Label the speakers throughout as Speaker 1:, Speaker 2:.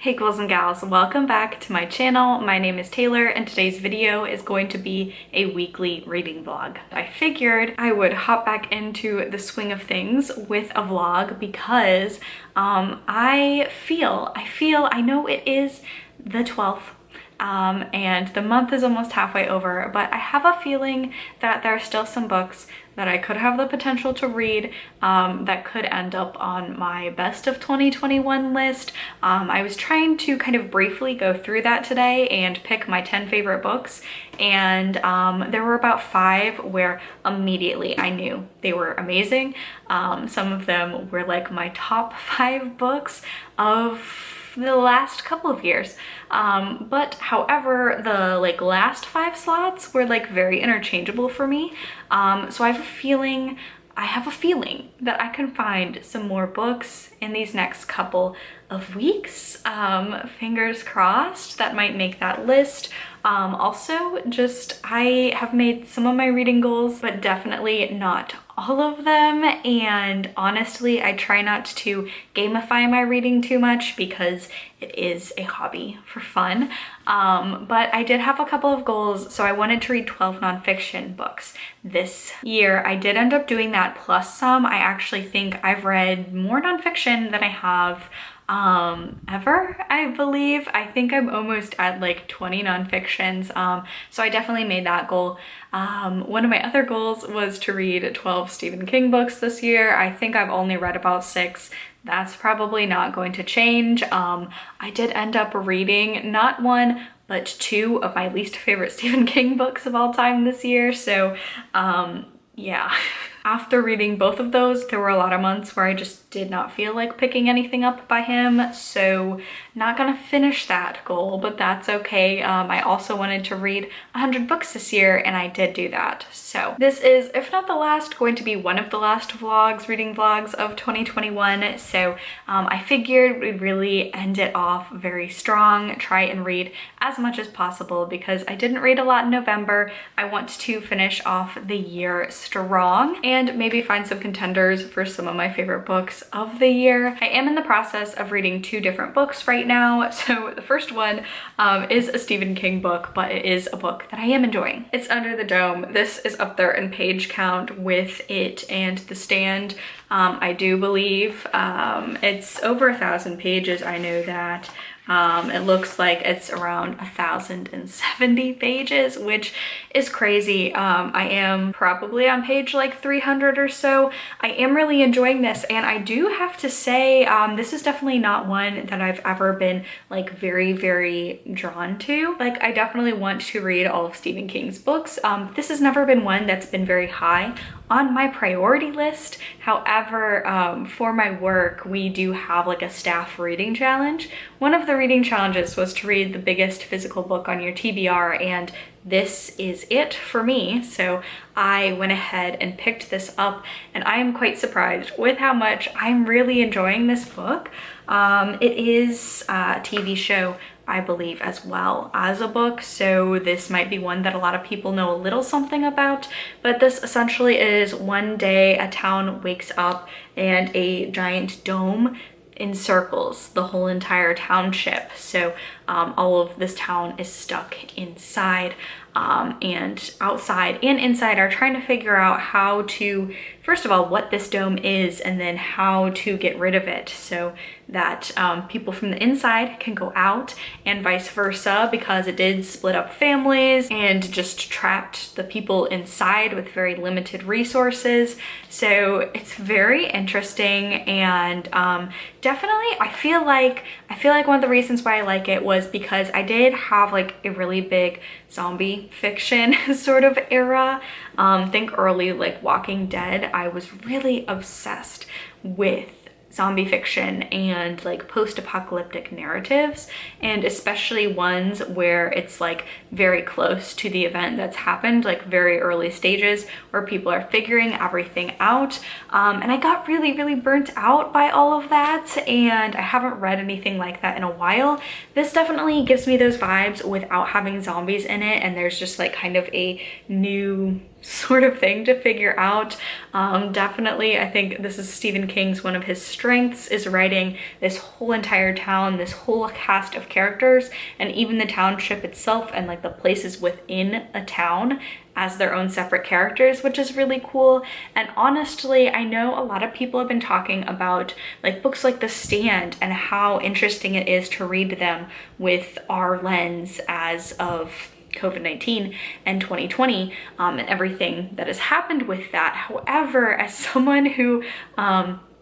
Speaker 1: Hey girls and gals, welcome back to my channel. My name is Taylor and today's video is going to be a weekly reading vlog. I figured I would hop back into the swing of things with a vlog because I know it is the 12th and the month is almost halfway over, but I have a feeling that there are still some books that I could have the potential to read that could end up on my best of 2021 list. I was trying to kind of briefly go through that today and pick my 10 favorite books, and there were about 5 where immediately I knew they were amazing. Some of them were like my top 5 books of the last couple of years, but however the last 5 slots were very interchangeable for me, so I have a feeling that I can find some more books in these next couple of weeks. Fingers crossed that might make that list. Also, just I have made some of my reading goals, but definitely not all of them, and honestly I try not to gamify my reading too much because it is a hobby for fun. But I did have a couple of goals, so I wanted to read 12 nonfiction books this year. I did end up doing that plus some. I actually think I've read more nonfiction than I have ever, I believe. I think I'm almost at 20 nonfictions, so I definitely made that goal. One of my other goals was to read 12 Stephen King books this year. I think I've only read about 6. That's probably not going to change. I did end up reading not 1 but 2 of my least favorite Stephen King books of all time this year, so yeah. After reading both of those, there were a lot of months where I just did not feel like picking anything up by him, so not gonna finish that goal, but that's okay. I also wanted to read 100 books this year, and I did do that. So this is, if not the last, going to be one of the last vlogs, reading vlogs of 2021, so I figured we'd really end it off very strong, try and read as much as possible because I didn't read a lot in November. I want to finish off the year strong and maybe find some contenders for some of my favorite books of the year. I am in the process of reading 2 different books right now. So the first one is a Stephen King book, but it is a book that I am enjoying. It's Under the Dome. This is up there in page count with it and The Stand. I do believe it's over 1,000 pages. I know that. It looks like it's around 1,070 pages, which is crazy. I am probably on page 300 or so. I am really enjoying this, and I do have to say this is definitely not one that I've ever been very, very drawn to. I definitely want to read all of Stephen King's books. This has never been one that's been very high on my priority list. However, for my work, we do have a staff reading challenge. One of the reading challenges was to read the biggest physical book on your TBR, and this is it for me. So I went ahead and picked this up, and I am quite surprised with how much I'm really enjoying this book. It is a TV show, I believe, as well as a book, so this might be one that a lot of people know a little something about, but this essentially is one day a town wakes up and a giant dome encircles the whole entire township. So all of this town is stuck inside, and outside and inside are trying to figure out how to, first of all, what this dome is, and then how to get rid of it so that people from the inside can go out and vice versa, because it did split up families and just trapped the people inside with very limited resources. So it's very interesting, and definitely I feel like one of the reasons why I like it was because I did have a really big zombie fiction sort of era. Think early Walking Dead. I was really obsessed with zombie fiction and post-apocalyptic narratives, and especially ones where it's very close to the event that's happened, very early stages where people are figuring everything out. And I got really, really burnt out by all of that, and I haven't read anything like that in a while. This definitely gives me those vibes without having zombies in it, and there's just kind of a new sort of thing to figure out. Definitely, I think this is Stephen King's one of his strengths, is writing this whole entire town, this whole cast of characters, and even the township itself and like the places within a town as their own separate characters, which is really cool. And honestly, I know a lot of people have been talking about like books like The Stand and how interesting it is to read them with our lens as of COVID-19 and 2020 and everything that has happened with that. However, as someone who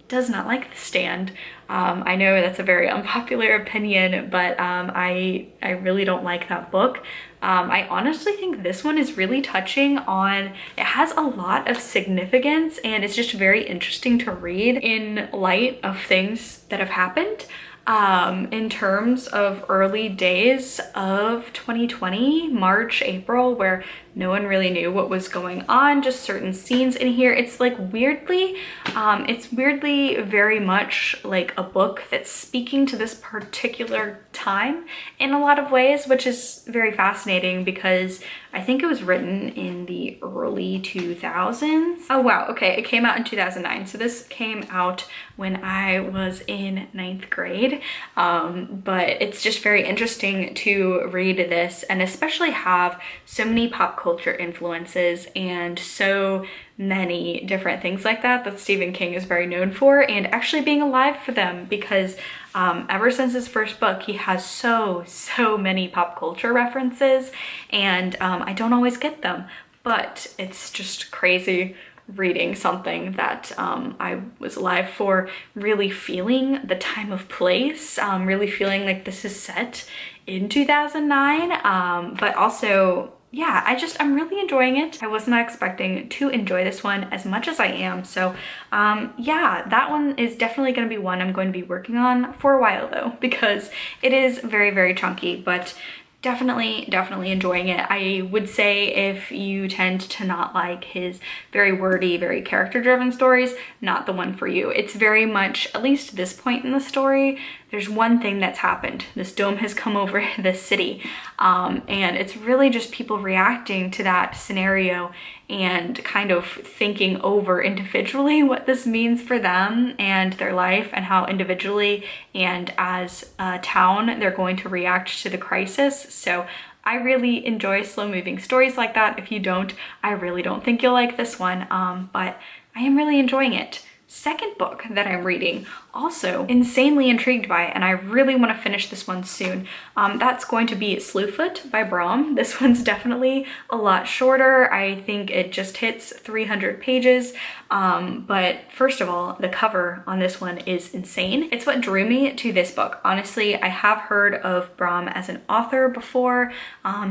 Speaker 1: does not like The Stand, I know that's a very unpopular opinion, but I really don't like that book. I honestly think this one is really touching on, it has a lot of significance and it's just very interesting to read in light of things that have happened. In terms of early days of 2020, March, April, where no one really knew what was going on, just certain scenes in here. It's like weirdly, it's weirdly very much like a book that's speaking to this particular time in a lot of ways, which is very fascinating because I think it was written in the early 2000s. Oh wow, okay, it came out in 2009. So this came out when I was in 9th grade. But it's just very interesting to read this and especially have so many pop culture influences and so many different things like that Stephen King is very known for, and actually being alive for them, because ever since his first book, he has so many pop culture references, and I don't always get them, but it's just crazy reading something that I was alive for, really feeling the time of place, really feeling like this is set in 2009, but also, yeah, I'm really enjoying it. I was not expecting to enjoy this one as much as I am. So yeah, that one is definitely going to be one I'm going to be working on for a while though, because it is very chunky, but definitely enjoying it. I would say if you tend to not like his very wordy, very character driven stories, not the one for you. It's very much, at least this point in the story, there's one thing that's happened. This dome has come over this city, and it's really just people reacting to that scenario and kind of thinking over individually what this means for them and their life, and how individually and as a town they're going to react to the crisis. So I really enjoy slow moving stories like that. If you don't, I really don't think you'll like this one, but I am really enjoying it. Second book that I'm reading, also insanely intrigued by, and I really want to finish this one soon. That's going to be Slewfoot by Brom. This one's definitely a lot shorter. I think it just hits 300 pages. But first of all, the cover on this one is insane. It's what drew me to this book. Honestly, I have heard of Brom as an author before.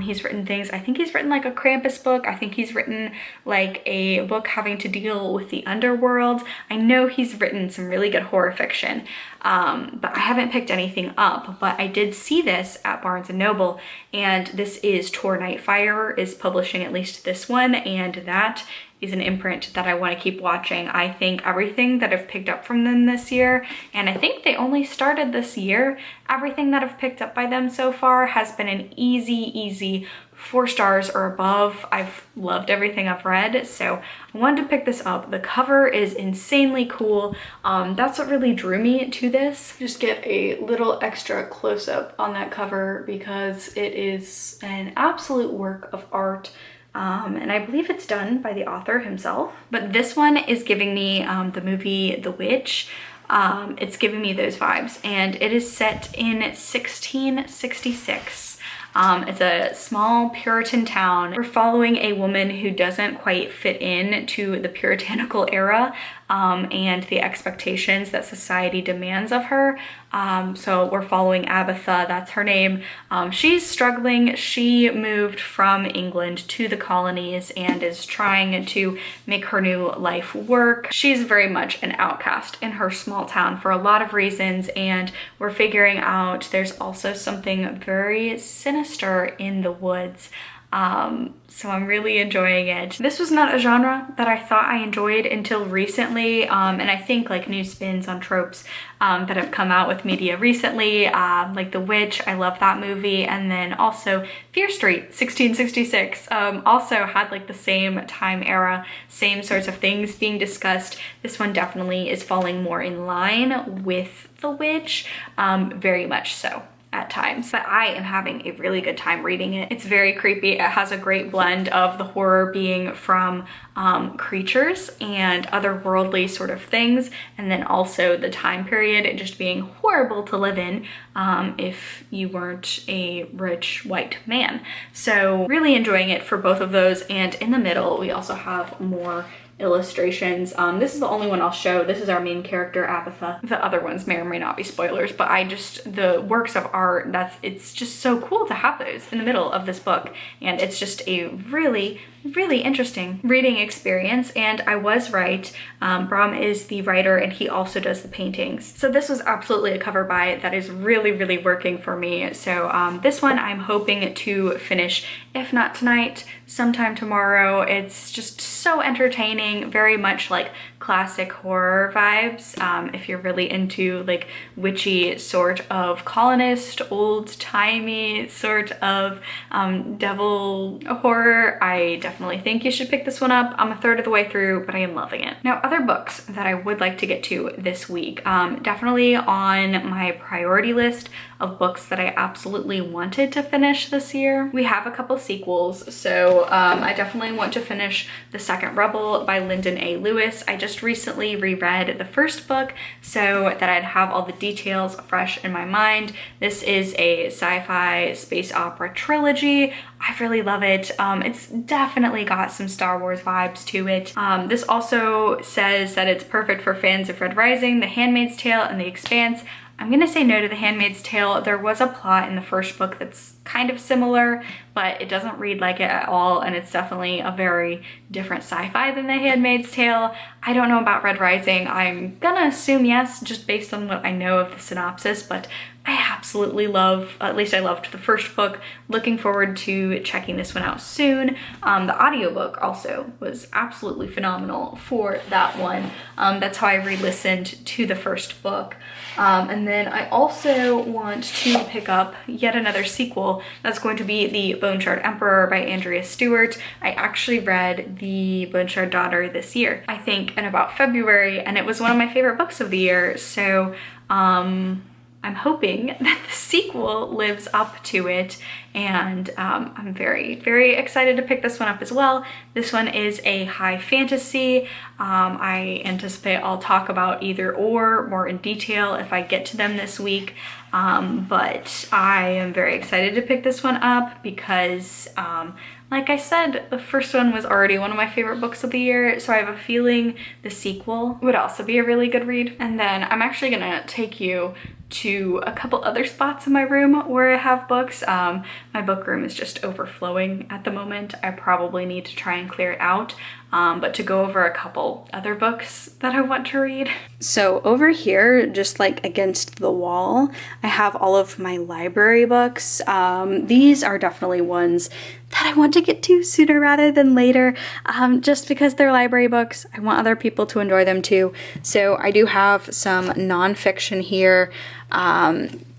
Speaker 1: He's written things, I think he's written like a Krampus book. I think he's written like a book having to deal with the underworld. I know he's written some really good horror fiction, but I haven't picked anything up. But I did see this at Barnes & Noble, and this is Tor Nightfire is publishing at least this one, and that is an imprint that I want to keep watching. I think everything that I've picked up from them this year, and I think they only started this year, everything that I've picked up by them so far has been an easy 4 stars or above. I've loved everything I've read, so I wanted to pick this up. The cover is insanely cool. That's what really drew me to this. Just get a little extra close-up on that cover because it is an absolute work of art. And I believe it's done by the author himself. But this one is giving me the movie The Witch. It's giving me those vibes, and it is set in 1666. It's a small Puritan town. We're following a woman who doesn't quite fit in to the puritanical era and the expectations that society demands of her. So we're following Abatha, that's her name. She's struggling. She moved from England to the colonies and is trying to make her new life work. She's very much an outcast in her small town for a lot of reasons, and we're figuring out there's also something very sinister in the woods. So I'm really enjoying it. This was not a genre that I thought I enjoyed until recently, and I think like new spins on tropes that have come out with media recently, like The Witch, I love that movie, and then also Fear Street 1666 also had like the same time era, same sorts of things being discussed. This one definitely is falling more in line with The Witch, very much so at times, but I am having a really good time reading it. It's very creepy. It has a great blend of the horror being from creatures and otherworldly sort of things, and then also the time period it just being horrible to live in if you weren't a rich white man. So really enjoying it for both of those. And in the middle we also have more illustrations. This is the only one I'll show. This is our main character, Abatha. The other ones may or may not be spoilers, but the works of art, it's just so cool to have those in the middle of this book. And it's just a really interesting reading experience. And I was right. Brom is the writer and he also does the paintings. So this was absolutely a cover buy that is really working for me. So this one I'm hoping to finish, if not tonight, sometime tomorrow. It's just so entertaining, very much like classic horror vibes. If you're really into like witchy sort of colonist, old-timey sort of devil horror, I definitely think you should pick this one up. I'm a third of the way through, but I am loving it. Now, other books that I would like to get to this week, definitely on my priority list of books that I absolutely wanted to finish this year. We have a couple sequels, so I definitely want to finish The Second Rebel by Lyndon A. Lewis. I just recently reread the first book so that I'd have all the details fresh in my mind. This is a sci-fi space opera trilogy. I really love it. It's definitely got some Star Wars vibes to it. This also says that it's perfect for fans of Red Rising, The Handmaid's Tale, and The Expanse. I'm gonna say no to The Handmaid's Tale. There was a plot in the first book that's kind of similar, but it doesn't read like it at all, and it's definitely a very different sci-fi than The Handmaid's Tale. I don't know about Red Rising. I'm gonna assume yes, just based on what I know of the synopsis, but I absolutely love, at least I loved the first book. Looking forward to checking this one out soon. The audiobook also was absolutely phenomenal for that one. That's how I re-listened to the first book. And then I also want to pick up yet another sequel. That's going to be The Bone Shard Emperor by Andrea Stewart. I actually read The Bone Shard Daughter this year, I think in about February, and it was one of my favorite books of the year. So I'm hoping that the sequel lives up to it, and I'm very excited to pick this one up as well. This one is a high fantasy. I anticipate I'll talk about either or more in detail if I get to them this week, but I am very excited to pick this one up because like I said, the first one was already one of my favorite books of the year, so I have a feeling the sequel would also be a really good read. And then I'm actually gonna take you to a couple other spots in my room where I have books. My book room is just overflowing at the moment. I probably need to try and clear it out, but to go over a couple other books that I want to read. So over here, just like against the wall, I have all of my library books. These are definitely ones that I want to get to sooner rather than later, just because they're library books. I want other people to enjoy them too. So I do have some nonfiction here.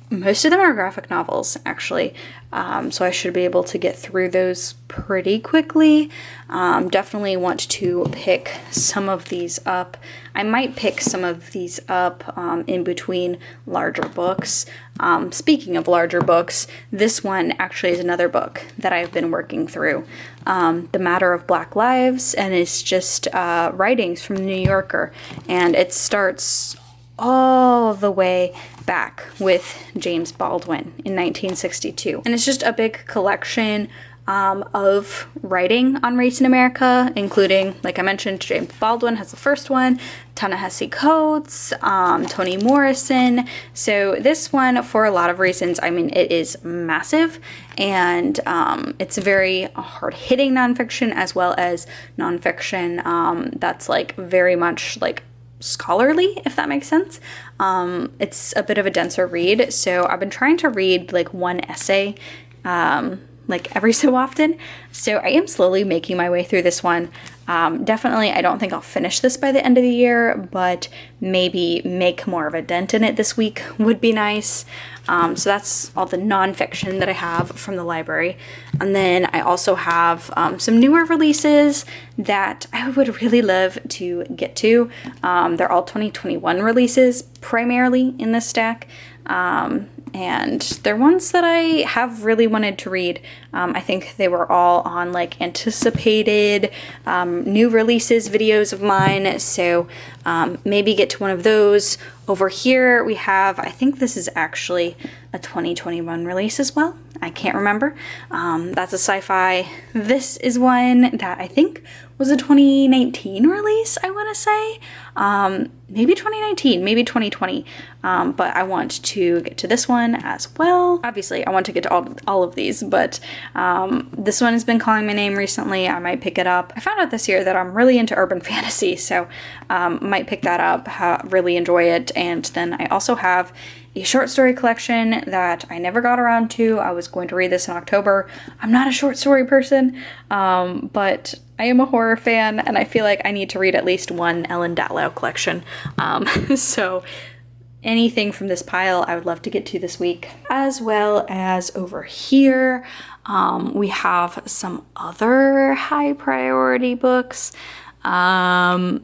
Speaker 1: Most of them are graphic novels, actually, so I should be able to get through those pretty quickly. Definitely want to pick some of these up. I might pick some of these up in between larger books. Speaking of larger books, this one actually is another book that I've been working through. The Matter of Black Lives, and it's just writings from the New Yorker, and it starts all the way back with James Baldwin in 1962. And it's just a big collection of writing on race in America, including, like I mentioned, James Baldwin has the first one, Ta-Nehisi Coates, Toni Morrison. So this one, for a lot of reasons, I mean, it is massive, and it's very hard-hitting nonfiction as well as nonfiction that's like very much like scholarly, if that makes sense. It's a bit of a denser read, so I've been trying to read like one essay like every so often. So I am slowly making my way through this one. Definitely, I don't think I'll finish this by the end of the year, but maybe make more of a dent in it this week would be nice. So that's all the nonfiction that I have from the library. And then I also have some newer releases that I would really love to get to. They're all 2021 releases, primarily in this stack. And they're ones that I have really wanted to read. I think they were all on like anticipated new releases videos of mine, so maybe get to one of those. Over here we have, I think this is actually a 2021 release as well. I can't remember. That's a sci-fi. This is one that I think was a 2019 release, I want to say. Maybe 2019, maybe 2020. But I want to get to this one as well. Obviously, I want to get to all of these, but this one has been calling my name recently. I might pick it up. I found out this year that I'm really into urban fantasy, so might pick that up, really enjoy it. And then I also have a short story collection that I never got around to. I was going to read this in October. I'm not a short story person, but I am a horror fan, and I feel like I need to read at least one Ellen Datlow collection. So anything from this pile I would love to get to this week. As well as over here, we have some other high priority books. Jonathan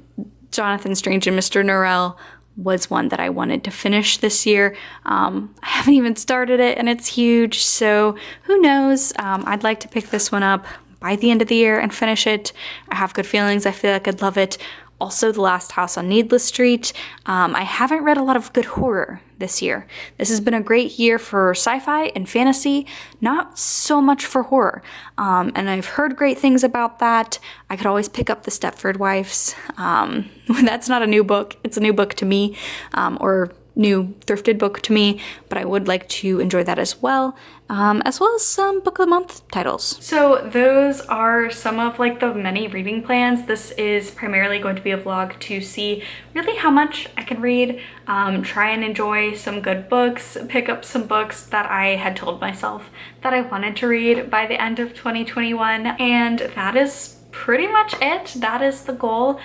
Speaker 1: Strange and Mr. Norrell was one that I wanted to finish this year. I haven't even started it, and it's huge, so who knows? I'd like to pick this one up by the end of the year and finish it. I have good feelings. I feel like I'd love it. Also, The Last House on Needless Street. I haven't read a lot of good horror this year. This has been a great year for sci-fi and fantasy, not so much for horror. And I've heard great things about that. I could always pick up The Stepford Wives. That's not a new book. It's a new book to me, or new thrifted book to me, but I would like to enjoy that as well as some book of the month titles. So those are some of like the many reading plans. This is primarily going to be a vlog to see really how much I can read, try and enjoy some good books, pick up some books that I had told myself that I wanted to read by the end of 2021, and that is pretty much it. That is the goal.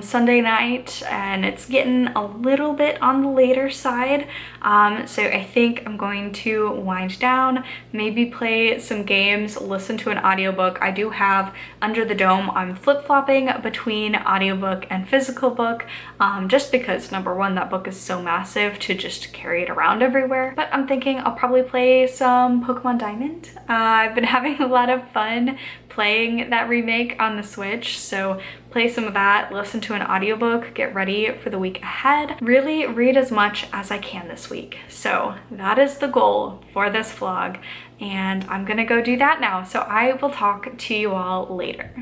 Speaker 1: Sunday night, and it's getting a little bit on the later side, so I think I'm going to wind down, maybe play some games, listen to an audiobook. I do have Under the Dome. I'm flip-flopping between audiobook and physical book, just because number one, that book is so massive to just carry it around everywhere, but I'm thinking I'll probably play some Pokemon Diamond. I've been having a lot of fun playing that remake on the Switch, so play some of that, listen to an audiobook, get ready for the week ahead, really read as much as I can this week. So that is the goal for this vlog, and I'm gonna go do that now. So I will talk to you all later.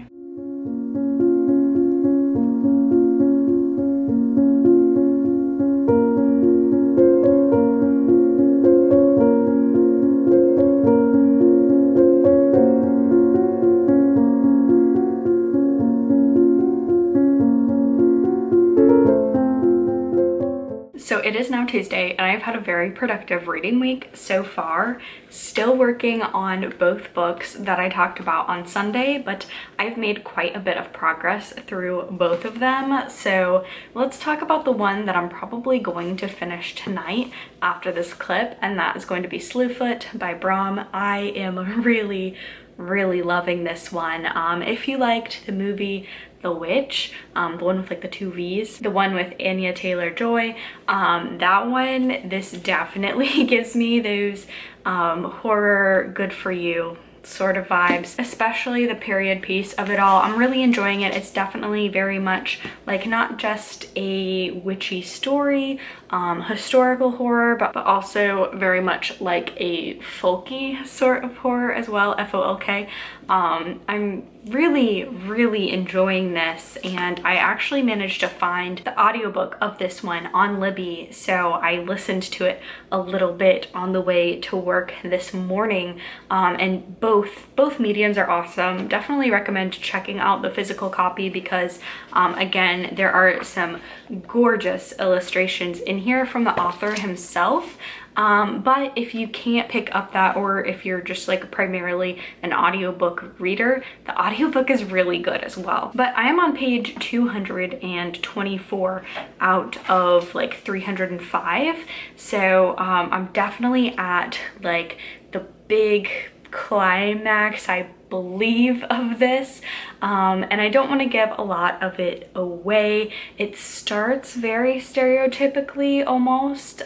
Speaker 1: So it is now Tuesday, and I've had a very productive reading week so far. Still working on both books that I talked about on Sunday, but I've made quite a bit of progress through both of them. So let's talk about the one that I'm probably going to finish tonight after this clip, and that is going to be Slewfoot by Brom. I am really loving this one. If you liked the movie The Witch, the one with like the two V's, the one with Anya Taylor-Joy, that one, this definitely gives me those horror good for you sort of vibes, especially the period piece of it all. I'm really enjoying it. It's definitely very much like not just a witchy story, historical horror, but also very much like a folky sort of horror as well, F-O-L-K. I'm really enjoying this, and I actually managed to find the audiobook of this one on Libby, so I listened to it a little bit on the way to work this morning, and both mediums are awesome. Definitely recommend checking out the physical copy because again, there are some gorgeous illustrations in here from the author himself. But if you can't pick up that, or if you're just like primarily an audiobook reader, the audiobook is really good as well. But I am on page 224 out of like 305. So I'm definitely at like the big climax, I believe, of this, and I don't want to give a lot of it away. It starts very stereotypically almost,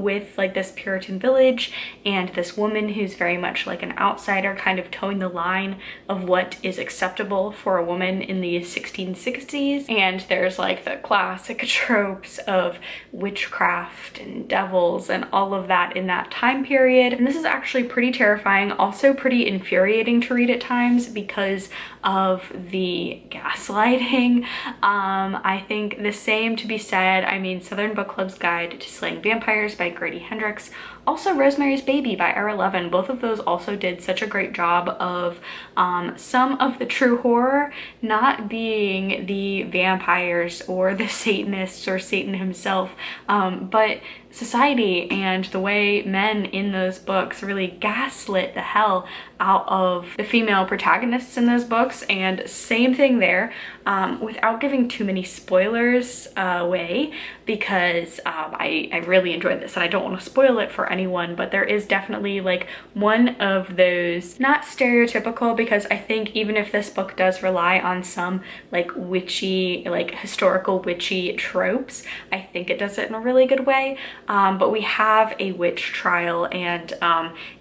Speaker 1: with like this Puritan village and this woman who's very much like an outsider, kind of towing the line of what is acceptable for a woman in the 1660s. And there's like the classic tropes of witchcraft and devils and all of that in that time period. And this is actually pretty terrifying, also pretty infuriating to read at times because of the gaslighting. I think the same to be said, I mean, Southern Book Club's Guide to Slaying Vampires by Grady Hendrix, also Rosemary's Baby by R11, both of those also did such a great job of some of the true horror not being the vampires or the Satanists or Satan himself, but society and the way men in those books really gaslit the hell out of the female protagonists in those books. And same thing there, without giving too many spoilers away, because I really enjoyed this and I don't want to spoil it for anyone, but there is definitely like one of those, not stereotypical, because I think even if this book does rely on some like witchy, like historical witchy tropes, I think it does it in a really good way. But we have a witch trial, and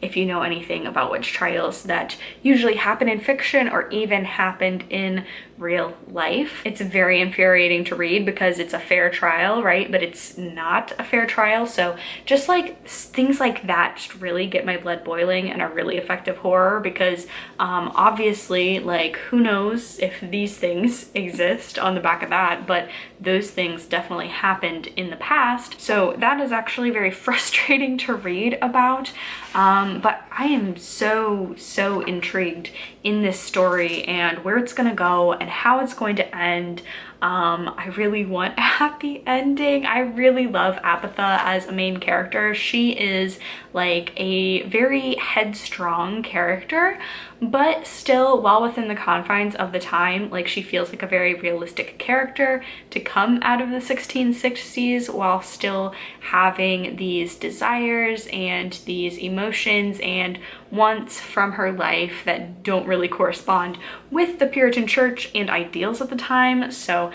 Speaker 1: if you know anything about witch trials that usually happen in fiction or even happened in real life, it's very infuriating to read because it's a fair trial, right? But it's not a fair trial. So just like things like that just really get my blood boiling and are really effective horror, because obviously, like, who knows if these things exist on the back of that, but those things definitely happened in the past. So that is actually very frustrating to read about. But I am so intrigued in this story and where it's gonna go and how it's going to end. I really want a happy ending. I really love Apatha as a main character. She is like a very headstrong character, but still well within the confines of the time. Like, she feels like a very realistic character to come out of the 1660s while still having these desires and these emotions and wants from her life that don't really correspond with the Puritan church and ideals at the time. So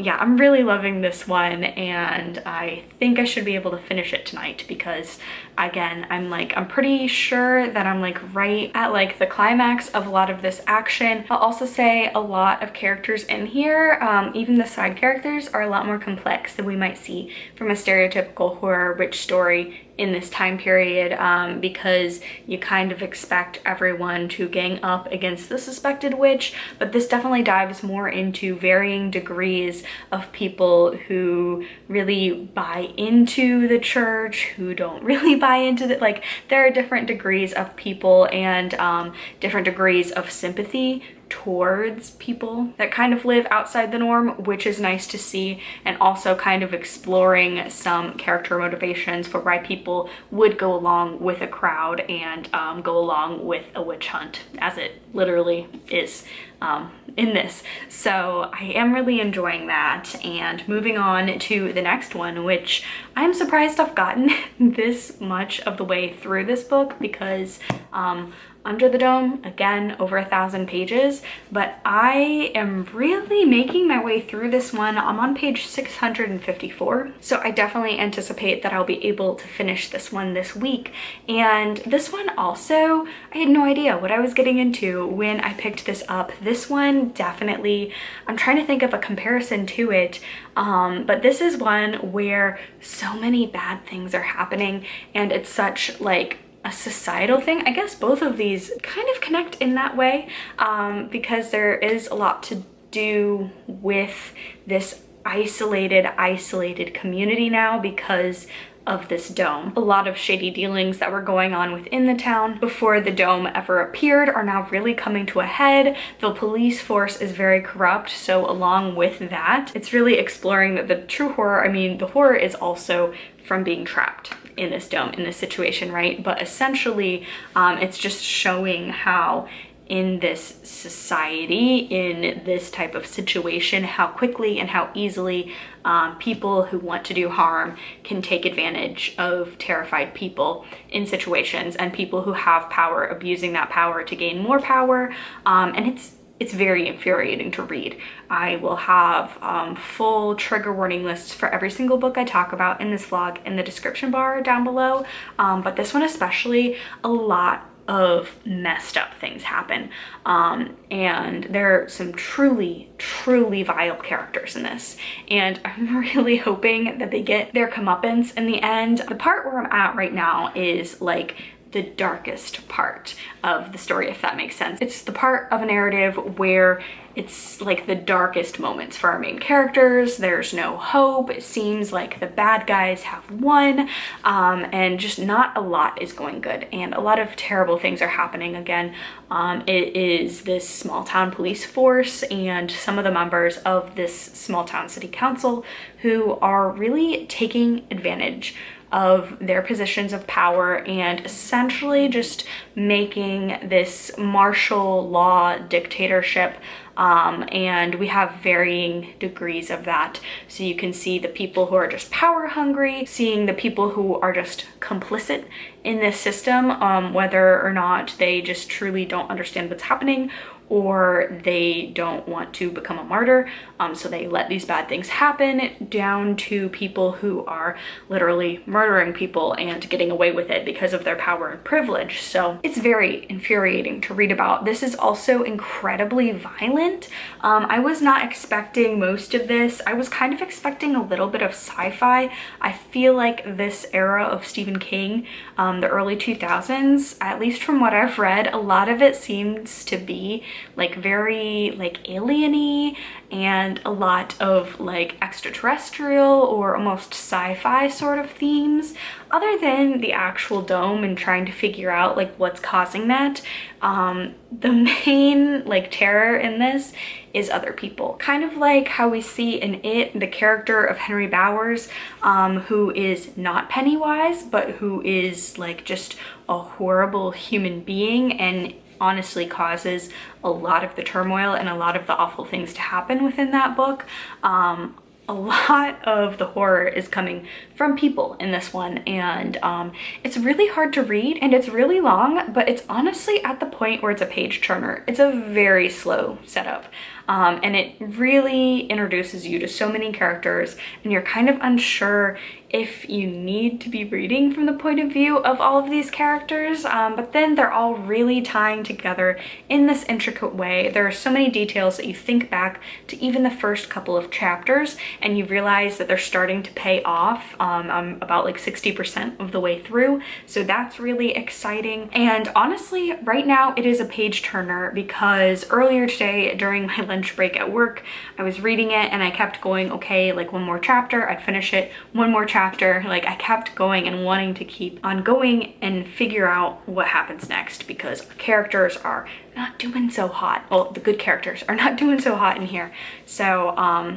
Speaker 1: yeah, I'm really loving this one, and I think I should be able to finish it tonight because, again, I'm pretty sure that I'm like right at like the climax of a lot of this action. I'll also say a lot of characters in here, even the side characters, are a lot more complex than we might see from a stereotypical horror witch story in this time period, because you kind of expect everyone to gang up against the suspected witch, but this definitely dives more into varying degrees of people who really buy into the church, who don't really buy into it. Like, there are different degrees of people and different degrees of sympathy towards people that kind of live outside the norm, which is nice to see, and also kind of exploring some character motivations for why people would go along with a crowd and go along with a witch hunt, as it literally is in this. So I am really enjoying that. And moving on to the next one, which I'm surprised I've gotten this much of the way through this book, because Under the Dome, again, over 1,000 pages, but I am really making my way through this one. I'm on page 654, so I definitely anticipate that I'll be able to finish this one this week. And this one also, I had no idea what I was getting into when I picked this up. This one definitely, I'm trying to think of a comparison to it, but this is one where so many bad things are happening, and it's such like a societal thing. I guess both of these kind of connect in that way, because there is a lot to do with this isolated community now because of this dome. A lot of shady dealings that were going on within the town before the dome ever appeared are now really coming to a head. The police force is very corrupt, so along with that, it's really exploring that the true horror, I mean, the horror is also from being trapped in this dome, in this situation, right? But essentially, it's just showing how in this society, in this type of situation, how quickly and how easily people who want to do harm can take advantage of terrified people in situations, and people who have power abusing that power to gain more power. And it's very infuriating to read. I will have full trigger warning lists for every single book I talk about in this vlog in the description bar down below. But this one especially, a lot of messed up things happen. And there are some truly vile characters in this. And I'm really hoping that they get their comeuppance in the end. The part where I'm at right now is like the darkest part of the story, if that makes sense. It's the part of a narrative where it's like the darkest moments for our main characters. There's no hope. It seems like the bad guys have won, and just not a lot is going good, and a lot of terrible things are happening again. It is this small town police force and some of the members of this small town city council who are really taking advantage of their positions of power and essentially just making this martial law dictatorship. And we have varying degrees of that. So you can see the people who are just power hungry, seeing the people who are just complicit in this system, whether or not they just truly don't understand what's happening, or they don't want to become a martyr, so they let these bad things happen, down to people who are literally murdering people and getting away with it because of their power and privilege. So it's very infuriating to read about. This is also incredibly violent. I was not expecting most of this. I was kind of expecting a little bit of sci-fi. I feel like this era of Stephen King, the early 2000s, at least from what I've read, a lot of it seems to be like very like alien-y, and a lot of like extraterrestrial or almost sci-fi sort of themes, other than the actual dome and trying to figure out like what's causing that. The main like terror in this is other people, kind of like how we see in It, the character of Henry Bowers, who is not Pennywise, but who is like just a horrible human being and honestly causes a lot of the turmoil and a lot of the awful things to happen within that book. A lot of the horror is coming from people in this one, and it's really hard to read and it's really long, but it's honestly at the point where it's a page turner. It's a very slow setup. And it really introduces you to so many characters, and you're kind of unsure if you need to be reading from the point of view of all of these characters, but then they're all really tying together in this intricate way. There are so many details that you think back to even the first couple of chapters and you realize that they're starting to pay off. I'm about like 60% of the way through, so that's really exciting. And honestly, right now it is a page turner, because earlier today during my lunch break at work, I was reading it and I kept going, okay, like one more chapter, I'd finish it, one more chapter, like I kept going and wanting to keep on going and figure out what happens next, because characters are not doing so hot. Well, the good characters are not doing so hot in here. So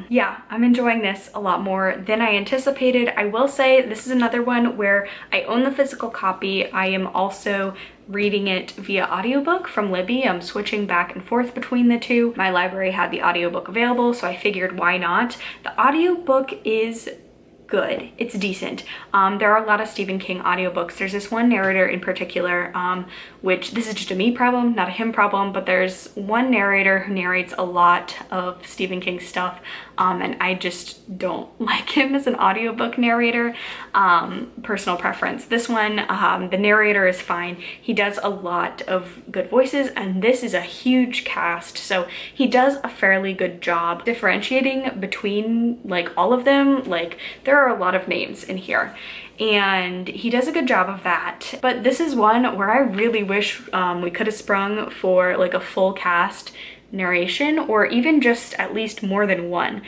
Speaker 1: yeah, I'm enjoying this a lot more than I anticipated. I will say this is another one where I own the physical copy. I am also reading it via audiobook from Libby. I'm switching back and forth between the two. My library had the audiobook available, so I figured why not. The audiobook is good. It's decent. There are a lot of Stephen King audiobooks. There's this one narrator in particular, which this is just a me problem, not a him problem, but there's one narrator who narrates a lot of Stephen King stuff, and I just don't like him as an audiobook narrator. Personal preference. This one, the narrator is fine. He does a lot of good voices, and this is a huge cast, so he does a fairly good job differentiating between like all of them. Like there are a lot of names in here, and he does a good job of that. But this is one where I really wish we could have sprung for like a full cast narration, or even just at least more than one,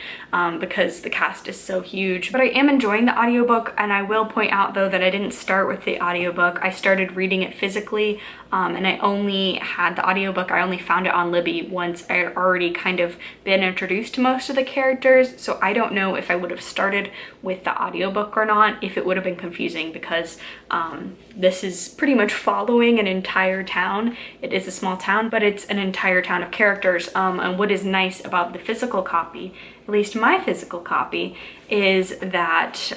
Speaker 1: because the cast is so huge. But I am enjoying the audiobook, and I will point out though that I didn't start with the audiobook. I started reading it physically, and I only had the audiobook, I only found it on Libby once I had already kind of been introduced to most of the characters, so I don't know if I would have started with the audiobook or not, if it would have been confusing, because this is pretty much following an entire town. It is a small town, but it's an entire town of characters, and what is nice about the physical copy, at least my physical copy, is that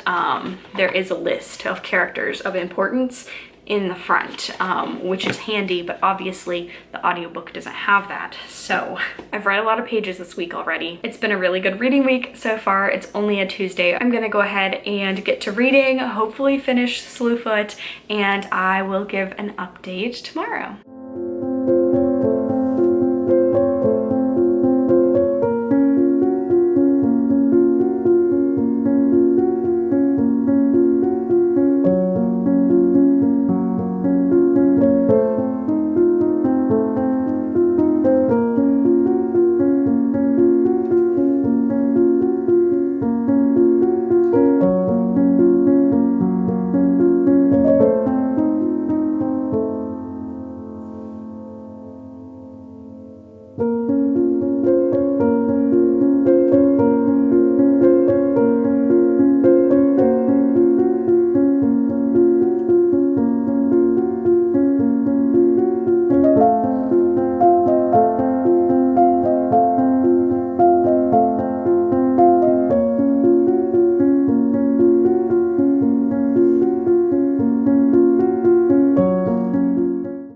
Speaker 1: there is a list of characters of importance in the front, which is handy, but obviously the audiobook doesn't have that. So I've read a lot of pages this week already. It's been a really good reading week so far. It's only a Tuesday. I'm gonna go ahead and get to reading, hopefully finish Slewfoot, and I will give an update tomorrow.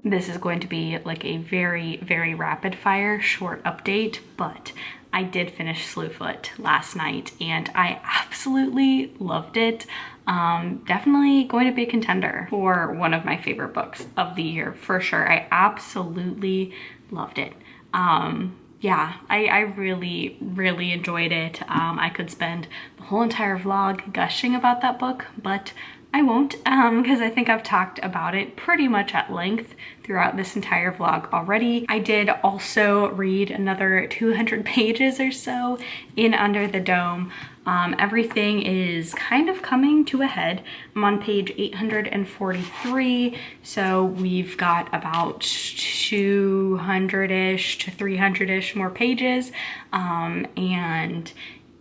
Speaker 1: This is going to be like a very, very rapid fire short update, but I did finish Slewfoot last night and I absolutely loved it. Definitely going to be a contender for one of my favorite books of the year for sure. I absolutely loved it. Yeah, I really, really enjoyed it. I could spend the whole entire vlog gushing about that book, but I won't, because I think I've talked about it pretty much at length throughout this entire vlog already. I did also read another 200 pages or so in Under the Dome. Everything is kind of coming to a head. I'm on page 843, so we've got about 200-ish to 300-ish more pages, and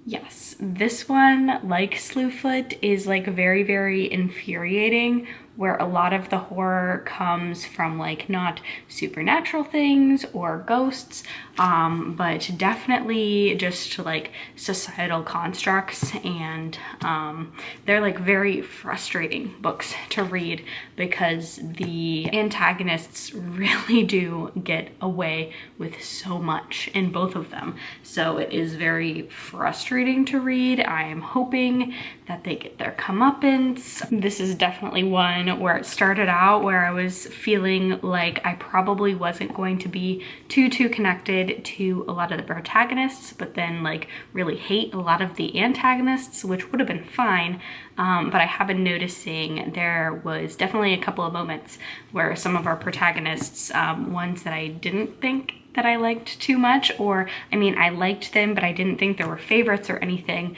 Speaker 1: yes, this one, like Slewfoot, is like very, very infuriating, where a lot of the horror comes from like not supernatural things or ghosts, but definitely just like societal constructs, and they're like very frustrating books to read because the antagonists really do get away with so much in both of them. So it is very frustrating to read. I am hoping that they get their comeuppance. This is definitely one where it started out where I was feeling like I probably wasn't going to be too connected to a lot of the protagonists, but then like really hate a lot of the antagonists, which would have been fine. But I have been noticing there was definitely a couple of moments where some of our protagonists, ones that I didn't think that I liked too much, or I mean I liked them but I didn't think there were favorites or anything,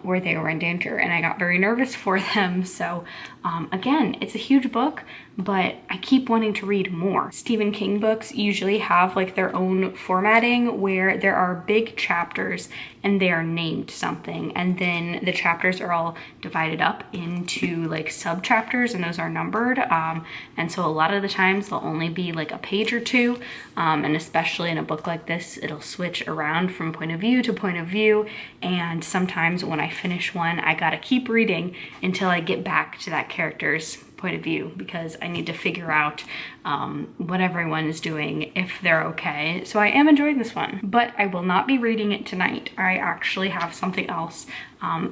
Speaker 1: where they were in danger, and I got very nervous for them. So again, it's a huge book, but I keep wanting to read more. Stephen King books usually have like their own formatting where there are big chapters and they are named something, and then the chapters are all divided up into like sub chapters, and those are numbered, and so a lot of the times they'll only be like a page or two, and especially in a book like this, it'll switch around from point of view to point of view, and sometimes when I finish one, I gotta keep reading until I get back to that character's point of view, because I need to figure out what everyone is doing, if they're okay. So I am enjoying this one, but I will not be reading it tonight. I actually have something else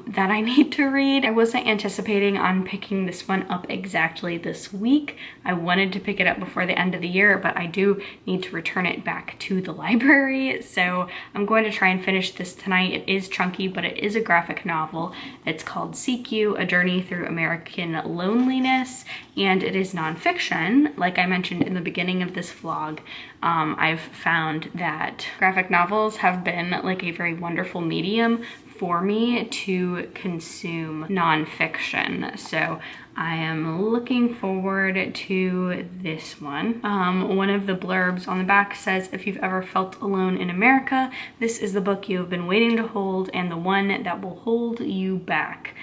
Speaker 1: that I need to read. I wasn't anticipating on picking this one up exactly this week. I wanted to pick it up before the end of the year, but I do need to return it back to the library. So I'm going to try and finish this tonight. It is chunky, but it is a graphic novel. It's called Seek You, A Journey Through American Loneliness, and it is nonfiction. Like I mentioned
Speaker 2: mentioned in the beginning of this vlog, I've found that graphic novels have been like a very wonderful medium for me to consume nonfiction. So I am looking forward to this one. One of the blurbs on the back says, if you've ever felt alone in America, this is the book you have been waiting to hold and the one that will hold you back.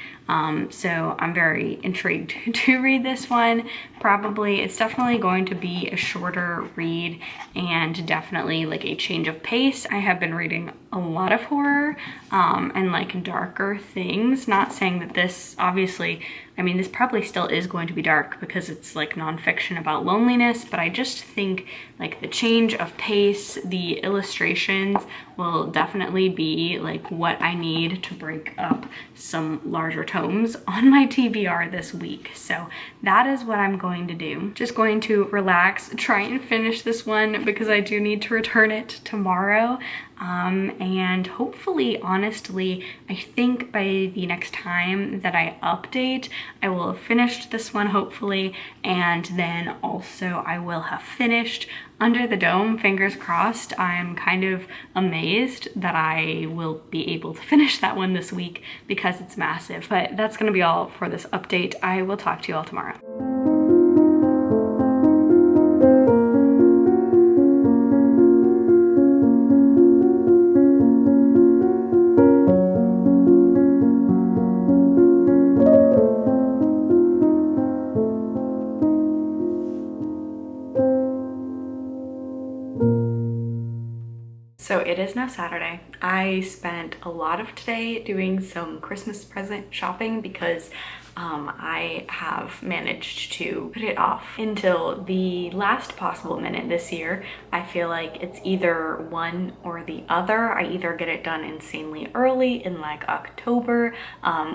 Speaker 2: So I'm very intrigued to read this one. It's definitely going to be a shorter read and definitely like a change of pace. I have been reading a lot of horror and like darker things. Not saying that this, obviously, I mean, this probably still is going to be dark because it's like nonfiction about loneliness, but I just think like the change of pace, the illustrations will definitely be like what I need to break up some larger tomes on my TBR this week. So that is what I'm going to do. Just going to relax, try and finish this one because I do need to return it tomorrow. And hopefully, honestly, I think by the next time that I update, I will have finished this one hopefully, and then also I will have finished Under the Dome, fingers crossed. I'm kind of amazed that I will be able to finish that one this week because it's massive. But that's gonna be all for this update. I will talk to you all tomorrow.
Speaker 1: So it is now Saturday. I spent a lot of today doing some Christmas present shopping because I have managed to put it off until the last possible minute this year. I feel like it's either one or the other. I either get it done insanely early in like October,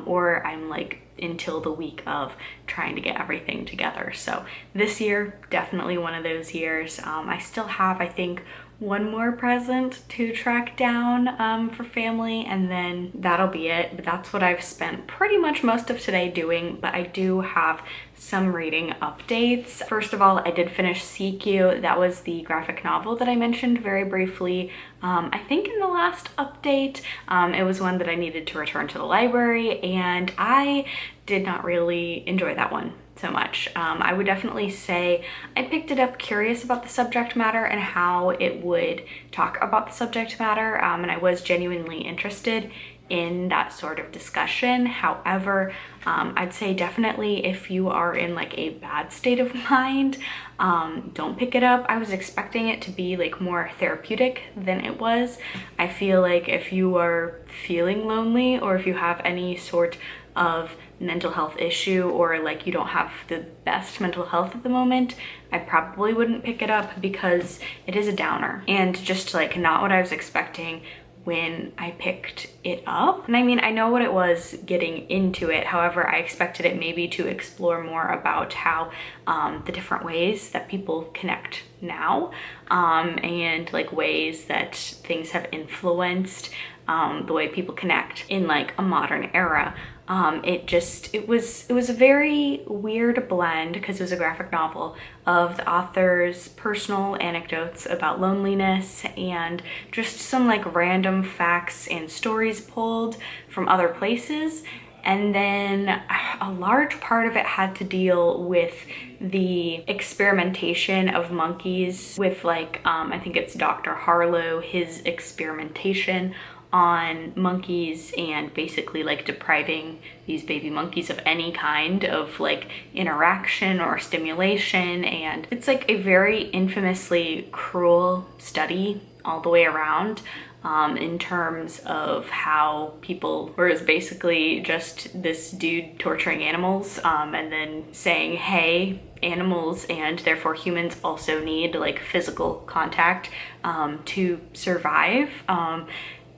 Speaker 1: or I'm like until the week of trying to get everything together. So this year, definitely one of those years. I still have, I think, one more present to track down for family, and then that'll be it. But that's what I've spent pretty much most of today doing, but I do have some reading updates. First of all, I did finish CQ. That was the graphic novel that I mentioned very briefly. I think in the last update, it was one that I needed to return to the library, and I did not really enjoy that one so much. I would definitely say I picked it up curious about the subject matter and how it would talk about the subject matter, and I was genuinely interested in that sort of discussion. However, I'd say definitely if you are in like a bad state of mind, don't pick it up. I was expecting it to be like more therapeutic than it was. I feel like if you are feeling lonely or if you have any sort of mental health issue or like you don't have the best mental health at the moment, I probably wouldn't pick it up because it is a downer and just like not what I was expecting when I picked it up. And I mean, I know what it was getting into it. However, I expected it maybe to explore more about how the different ways that people connect now, and like ways that things have influenced the way people connect in like a modern era. It was a very weird blend because it was a graphic novel of the author's personal anecdotes about loneliness and just some like random facts and stories pulled from other places. And then a large part of it had to deal with the experimentation of monkeys with like, I think it's Dr. Harlow, his experimentation on monkeys and basically like depriving these baby monkeys of any kind of like interaction or stimulation. And it's like a very infamously cruel study all the way around, in terms of how people, where it's basically just this dude torturing animals, and then saying, hey, animals and therefore humans also need like physical contact to survive.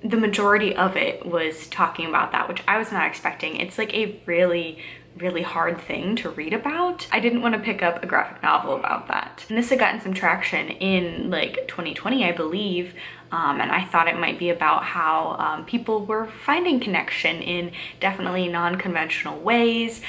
Speaker 1: The majority of it was talking about that, which I was not expecting. It's like a really hard thing to read about. I didn't want to pick up a graphic novel about that. And this had gotten some traction in like 2020, I believe. and I thought it might be about how people were finding connection in definitely non-conventional ways,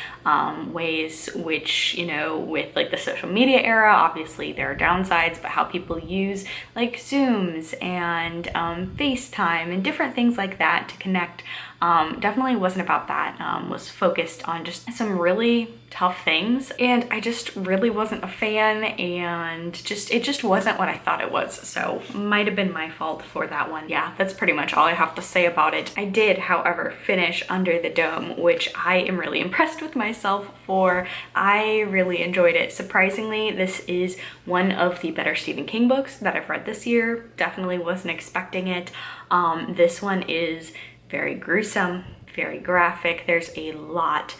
Speaker 1: ways which, you know, with like the social media era, obviously there are downsides, but how people use like Zooms and FaceTime and different things like that to connect. Definitely wasn't about that, was focused on just some really tough things, and I just really wasn't a fan, and it just wasn't what I thought it was, so might have been my fault for that one. Yeah, that's pretty much all I have to say about it. I did, however, finish Under the Dome, which I am really impressed with myself for. I really enjoyed it. Surprisingly, this is one of the better Stephen King books that I've read this year. Definitely wasn't expecting it. This one is very gruesome, very graphic. There's a lot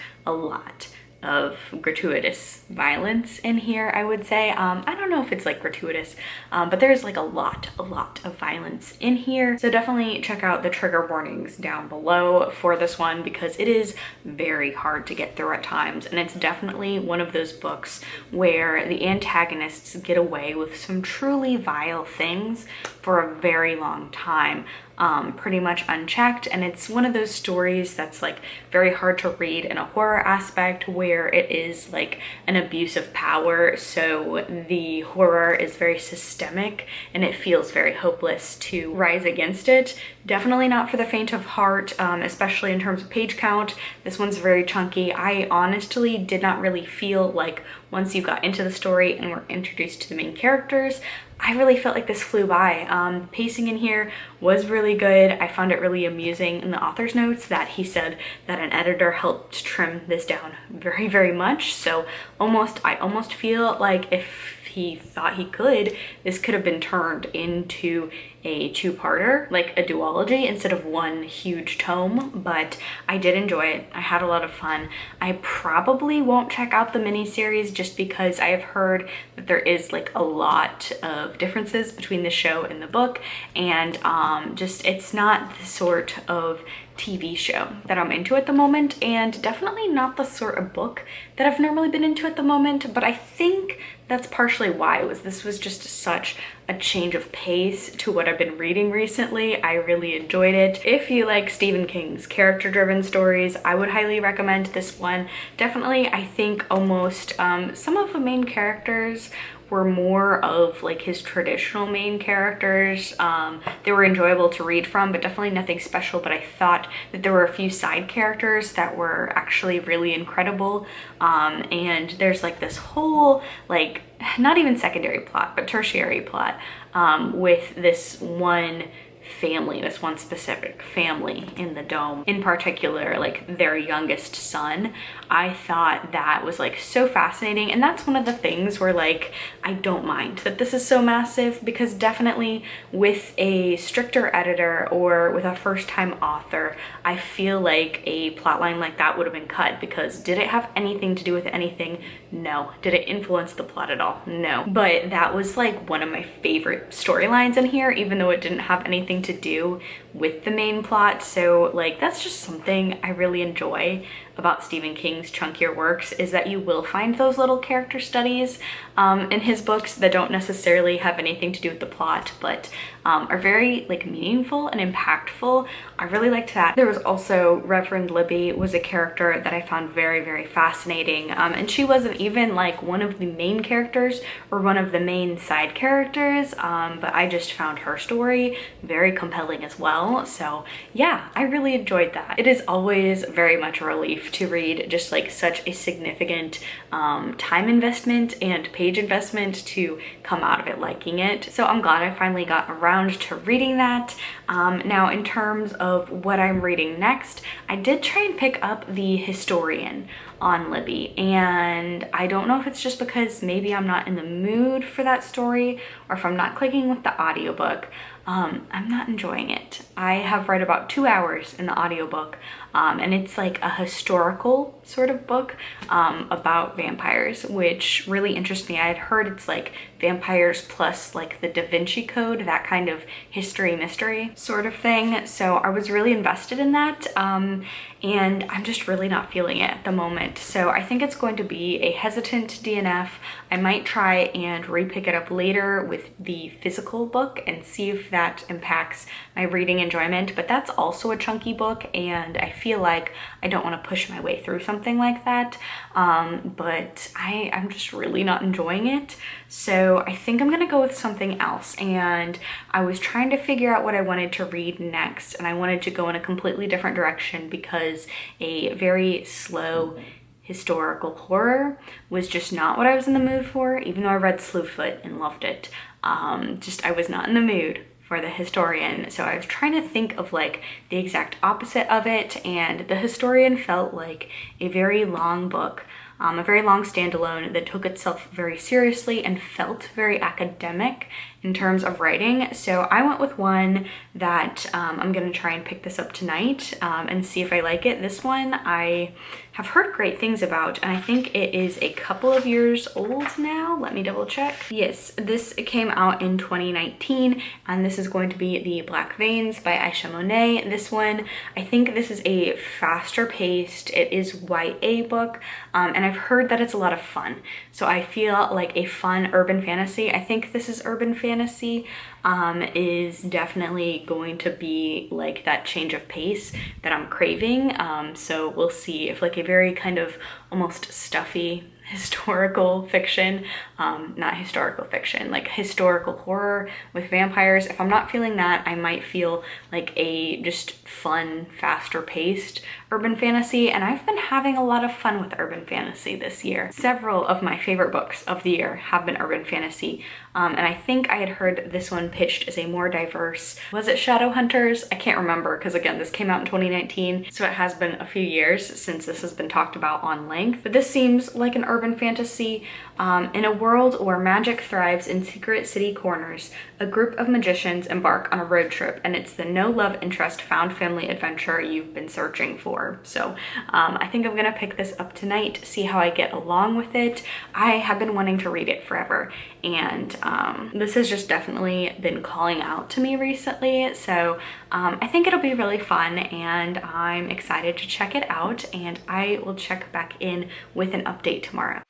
Speaker 1: of gratuitous violence in here, I would say. I don't know if it's like gratuitous, but there's like a lot of violence in here. So definitely check out the trigger warnings down below for this one, because it is very hard to get through at times. And it's definitely one of those books where the antagonists get away with some truly vile things for a very long time. Pretty much unchecked, and it's one of those stories that's like very hard to read in a horror aspect where it is like an abuse of power, so the horror is very systemic and it feels very hopeless to rise against it. Definitely not for the faint of heart, especially in terms of page count. This one's very chunky. I honestly did not really feel like once you got into the story and were introduced to the main characters, I really felt like this flew by. The pacing in here was really good. I found it really amusing in the author's notes that he said that an editor helped trim this down very much. So I almost feel like if he thought he could, this could have been turned into a two-parter, like a duology, instead of one huge tome. But I did enjoy it. I had a lot of fun. I probably won't check out the miniseries just because I have heard that there is like a lot of differences between the show and the book, and just it's not the sort of TV show that I'm into at the moment, and definitely not the sort of book that I've normally been into at the moment. But I think that's partially why this was just such a change of pace to what I've been reading recently. I really enjoyed it. If you like Stephen King's character-driven stories, I would highly recommend this one. Definitely, I think almost some of the main characters were more of like his traditional main characters. They were enjoyable to read from, but definitely nothing special. But I thought that there were a few side characters that were actually really incredible. And there's like this whole, like, not even secondary plot, but tertiary plot with this one family, this one specific family in the dome, in particular, like their youngest son. I thought that was like so fascinating, and that's one of the things where like I don't mind that this is so massive, because definitely with a stricter editor or with a first-time author, I feel like a plotline like that would have been cut, because did it have anything to do with anything? No. Did it influence the plot at all? No. But that was like one of my favorite storylines in here, even though it didn't have anything to do with the main plot. So like that's just something I really enjoy about Stephen King's chunkier works, is that you will find those little character studies in his books that don't necessarily have anything to do with the plot, but are very like meaningful and impactful. I really liked that. There was also Reverend Libby, was a character that I found very fascinating, and she wasn't even like one of the main characters or one of the main side characters, but I just found her story very compelling as well. So yeah, I really enjoyed that. It is always very much a relief to read just like such a significant time investment and page investment to come out of it liking it. So I'm glad I finally got around to reading that. Now in terms of what I'm reading next, I did try and pick up The Historian on Libby, and I don't know if it's just because maybe I'm not in the mood for that story, or if I'm not clicking with the audiobook. I'm not enjoying it. I have read about 2 hours in the audiobook, and it's like a historical sort of book about vampires, which really interests me. I had heard it's like vampires plus like the Da Vinci Code, that kind of history mystery sort of thing. So I was really invested in that, and I'm just really not feeling it at the moment. So I think it's going to be a hesitant DNF. I might try and re-pick it up later with the physical book and see if that impacts my reading enjoyment, but that's also a chunky book, and I feel like I don't want to push my way through something like that. But I'm just really not enjoying it. So I think I'm gonna go with something else. And I was trying to figure out what I wanted to read next, and I wanted to go in a completely different direction because a very slow historical horror was just not what I was in the mood for, even though I read Slewfoot and loved it. I was not in the mood for the historian. So I was trying to think of like the exact opposite of it, and the historian felt like a very long book, a very long standalone that took itself very seriously and felt very academic in terms of writing. So I went with one that I'm gonna try and pick this up tonight and see if I like it. This one I have heard great things about, and I think it is a couple of years old now. Let me double check. Yes, this came out in 2019, and this is going to be The Black Veins by Ashia Monet. This one, I think this is a faster paced, it is YA book, and I've heard that it's a lot of fun. So I feel like a fun urban fantasy. I think this is urban fantasy, is definitely going to be like that change of pace that I'm craving. So we'll see if like a very kind of almost stuffy historical fiction, not historical fiction, like historical horror with vampires. If I'm not feeling that, I might feel like a just fun, faster paced urban fantasy, and I've been having a lot of fun with urban fantasy this year. Several of my favorite books of the year have been urban fantasy, and I think I had heard this one pitched as a more diverse, was it Shadowhunters? I can't remember, because again, this came out in 2019, so it has been a few years since this has been talked about on length, but this seems like an urban fantasy. In a world where magic thrives in secret city corners, a group of magicians embark on a road trip, and it's the no love interest found family adventure you've been searching for. So I think I'm gonna pick this up tonight, see how I get along with it. I have been wanting to read it forever, and this has just definitely been calling out to me recently. So I think it'll be really fun, and I'm excited to check it out, and I will check back in with an update tomorrow.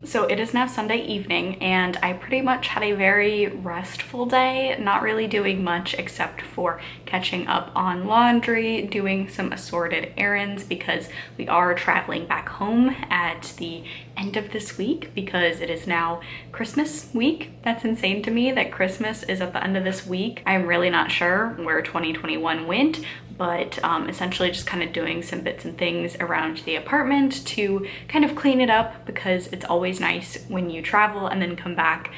Speaker 1: So it is now Sunday evening, and I pretty much had a very restful day, not really doing much except for catching up on laundry, doing some assorted errands because we are traveling back home at the end of this week because it is now Christmas week. That's insane to me that Christmas is at the end of this week. I'm really not sure where 2021 went, but essentially just kind of doing some bits and things around the apartment to kind of clean it up, because it's always nice when you travel and then come back,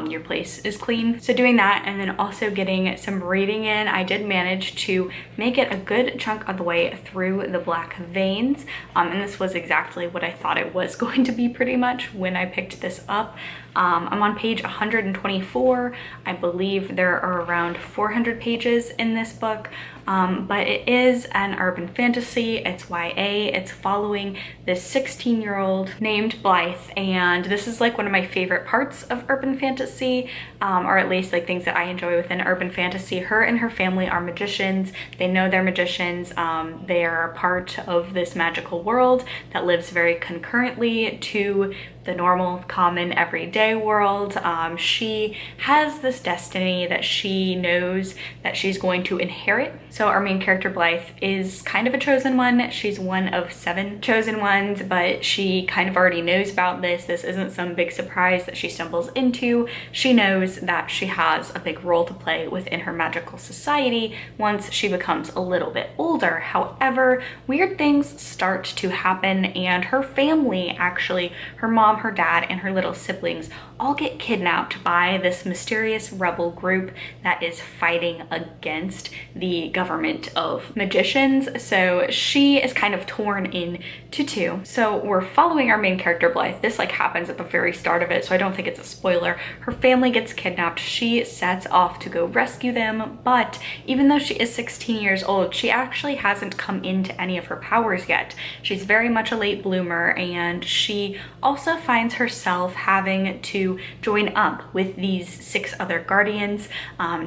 Speaker 1: your place is clean. So doing that, and then also getting some reading in. I did manage to make it a good chunk of the way through the Black Veins, and this was exactly what I thought it was going to be pretty much when I picked this up. I'm on page 124. I believe there are around 400 pages in this book, but it is an urban fantasy. It's YA. It's following this 16-year-old named Blythe, and this is like one of my favorite parts of urban fantasy, or at least like things that I enjoy within urban fantasy. Her and her family are magicians. They know they're magicians. They are part of this magical world that lives very concurrently to the normal, common, everyday world. She has this destiny that she knows that she's going to inherit. So our main character Blythe is kind of a chosen one. She's one of 7 chosen ones, but she kind of already knows about this. This isn't some big surprise that she stumbles into. She knows that she has a big role to play within her magical society once she becomes a little bit older. However, weird things start to happen, and her family, actually, her mom, her dad, and her little siblings all get kidnapped by this mysterious rebel group that is fighting against the government of magicians. So she is kind of torn into 2. So we're following our main character Blythe. This like happens at the very start of it, so I don't think it's a spoiler. Her family gets kidnapped. She sets off to go rescue them, but even though she is 16 years old, she actually hasn't come into any of her powers yet. She's very much a late bloomer, and she also finds herself having to join up with these 6 other guardians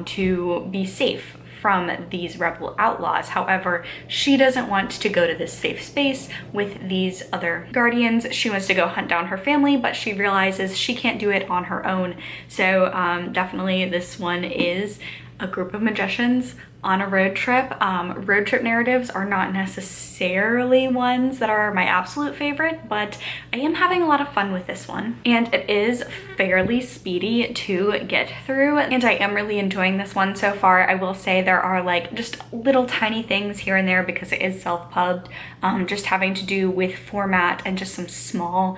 Speaker 1: to be safe from these rebel outlaws. However, she doesn't want to go to this safe space with these other guardians. She wants to go hunt down her family, but she realizes she can't do it on her own. So definitely this one is a group of magicians on a road trip. Road trip narratives are not necessarily ones that are my absolute favorite, but I am having a lot of fun with this one. And it is fairly speedy to get through, and I am really enjoying this one so far. I will say there are like just little tiny things here and there because it is self-pubbed, just having to do with format and just some small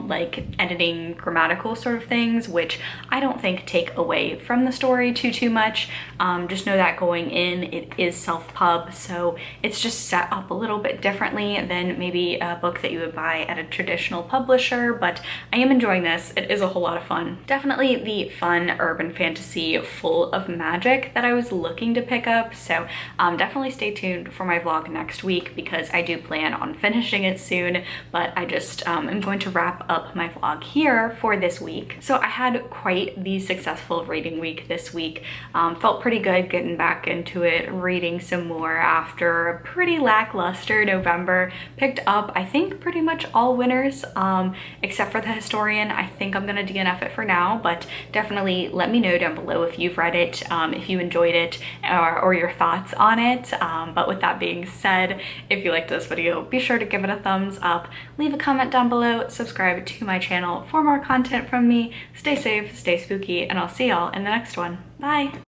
Speaker 1: like editing, grammatical sort of things, which I don't think take away from the story too much. Just know that going in, it is self-pub, so it's just set up a little bit differently than maybe a book that you would buy at a traditional publisher, but I am enjoying this. It is a whole lot of fun. Definitely the fun urban fantasy full of magic that I was looking to pick up, so definitely stay tuned for my vlog next week because I do plan on finishing it soon, but I just am going to wrap up my vlog here for this week. So I had quite the successful reading week this week. Felt pretty good getting back into it, reading some more after a pretty lackluster November. Picked up, I think, pretty much all winners, except for The Historian. I think I'm gonna DNF it for now, but definitely let me know down below if you've read it, if you enjoyed it, or your thoughts on it. But with that being said, if you liked this video, be sure to give it a thumbs up, leave a comment down below, subscribe to my channel for more content from me. Stay safe, stay spooky, and I'll see y'all in the next one. Bye!